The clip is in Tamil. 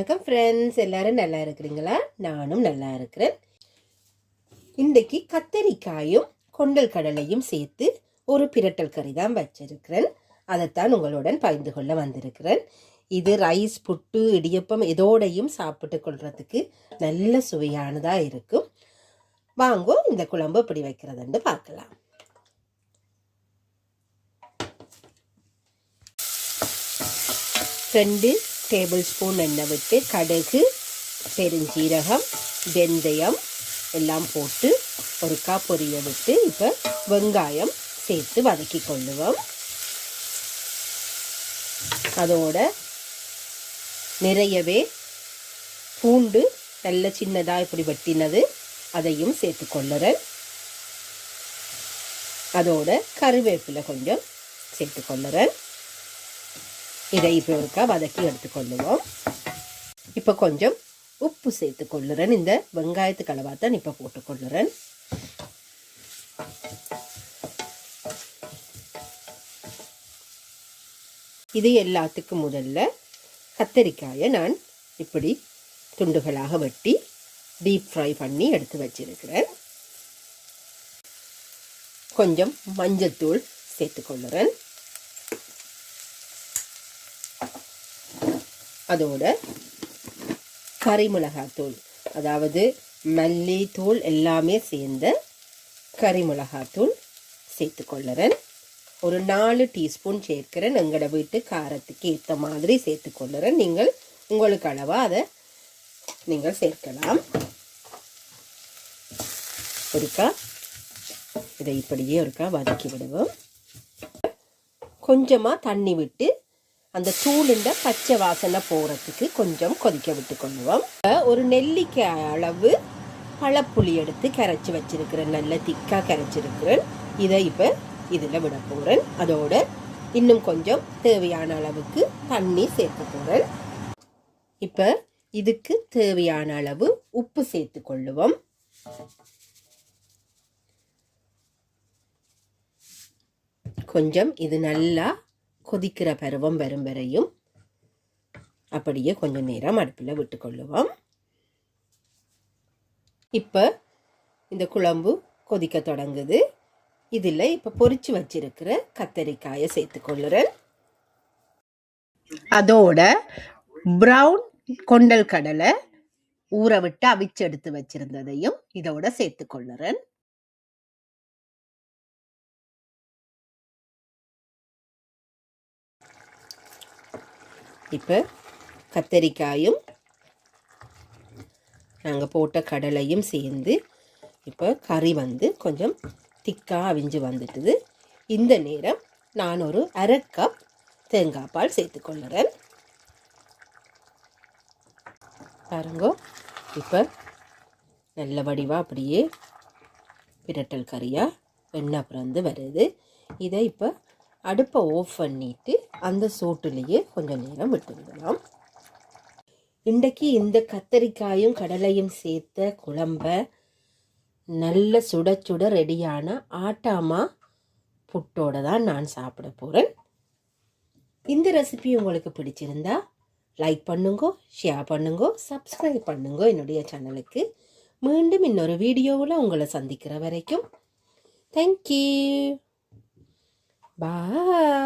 வணக்கம் ஃப்ரெண்ட்ஸ், எல்லாரும் நல்லா இருக்கிறீங்களா? நானும் நல்லா இருக்கிறேன். இன்றைக்கு கத்தரிக்காயும் கொண்டல் கடலையும் சேர்த்து ஒரு பிரட்டல் கறி தான் வச்சிருக்கிறேன். அதைத்தான் உங்களுடன் பகிர்ந்து கொள்ள வந்திருக்கிறேன். இது ரைஸ், புட்டு, இடியப்பம் எதோடையும் சாப்பிட்டு கொள்றதுக்கு நல்ல சுவையானதாக இருக்கும். வாங்கோ இந்த குழம்பு எப்படி வைக்கிறதுன்னு பார்க்கலாம். ரெண்டு டேபிள் ஸ்பூன் எண்ணெய் விட்டு கடுகு, பெருஞ்சீரகம், வெந்தயம் எல்லாம் போட்டு ஒரு பொரிய விட்டு இப்போ வெங்காயம் சேர்த்து வதக்கி கொள்ளுவோம். அதோட நிறையவே பூண்டு நல்ல சின்னதாக இப்படி வெட்டினது அதையும் சேர்த்து கொள்ளுறேன். அதோட கருவேப்பிலை கொஞ்சம் சேர்த்து கொள்ளுறேன். இதை இப்போ ஒருக்கா வதக்கி எடுத்துக்கொள்ளுவோம். இப்போ கொஞ்சம் உப்பு சேர்த்து கொள்ளுறேன். இந்த வெங்காயத்துக்கு அளவாக தான் இப்போ போட்டுக்கொள்ளுறேன். இது எல்லாத்துக்கும் முதல்ல கத்தரிக்காயை நான் இப்படி துண்டுகளாக வெட்டி டீப் ஃப்ரை பண்ணி எடுத்து வச்சிருக்கிறேன். கொஞ்சம் மஞ்சத்தூள் சேர்த்துக்கொள்ளுறேன். அதோட கறி மிளகாத்தூள், அதாவது மல்லி தூள் எல்லாமே சேர்ந்த கறி மிளகாத்தூள் சேர்த்துக்கொள்ளுறேன். ஒரு 4 டீஸ்பூன் சேர்க்கிறேன். எங்களோட வீட்டு காரத்துக்கு ஏற்ற மாதிரி சேர்த்துக்கொள்ளுறேன். நீங்கள் உங்களுக்கு அளவாக அதை நீங்கள் சேர்க்கலாம். ஒருக்கா இதை இப்படியே ஒருக்கா வதக்கி விடுவோம். கொஞ்சமாக தண்ணி விட்டு அந்த தூளுண்ட பச்சை வாசனை போகிறதுக்கு கொஞ்சம் கொதிக்க விட்டு கொள்ளுவோம். ஒரு நெல்லிக்காய் அளவு பழப்புளி எடுத்து கரைச்சி வச்சிருக்கிறேன். நல்ல திக்காக கரைச்சிருக்கிறேன். இதை இப்போ இதில் விட போகிறேன். அதோட இன்னும் கொஞ்சம் தேவையான அளவுக்கு தண்ணி சேர்க்க போகிறேன். இப்போ இதுக்கு தேவையான அளவு உப்பு சேர்த்து கொள்ளுவோம். கொஞ்சம் இது நல்லா கொதிக்கிற பருவம் வரும் வரையும் அப்படியே கொஞ்சம் நேரம் அடுப்பில் விட்டுக்கொள்ளுவோம். இப்போ இந்த குழம்பு கொதிக்க தொடங்குது. இதில் இப்போ பொரிச்சு வச்சிருக்கிற கத்தரிக்காயை சேர்த்துக்கொள்ளுறேன். அதோட ப்ரௌன் கொண்டல் கடலை ஊற விட்டு அவிச்செடுத்து வச்சிருந்ததையும் இதோட சேர்த்துக்கொள்ளுறேன். இப்போ கத்தரிக்காயும் நாங்கள் போட்ட கடலையும் சேர்ந்து இப்போ கறி கொஞ்சம் திக்காக அவிஞ்சு வந்துட்டுது. இந்த நேரம் நான் ஒரு 1/2 கப் தேங்காய் பால் சேர்த்துக்கொள்ளுறேன். பாருங்கோ, இப்போ நல்ல வடிவாக அப்படியே பிரட்டல் கறியாக எண்ணெய் பிறந்து வருது. இதை இப்போ அடுப்பை ஆஃப் பண்ணிட்டு அந்த சூட்டுலேயே கொஞ்சம் நேரம் விட்டு விடலாம். இன்றைக்கு இந்த கத்தரிக்காயும் கடலையும் சேர்த்த குழம்ப நல்ல சுட சுட ரெடியான ஆட்டாமா புட்டோட தான் நான் சாப்பிட போகிறேன். இந்த ரெசிபி உங்களுக்கு பிடிச்சிருந்தா லைக் பண்ணுங்கோ, ஷேர் பண்ணுங்கோ, சப்ஸ்கிரைப் பண்ணுங்கோ என்னுடைய சேனலுக்கு. மீண்டும் இன்னொரு வீடியோவில் உங்களை சந்திக்கிற வரைக்கும் தேங்க்யூ. Bye.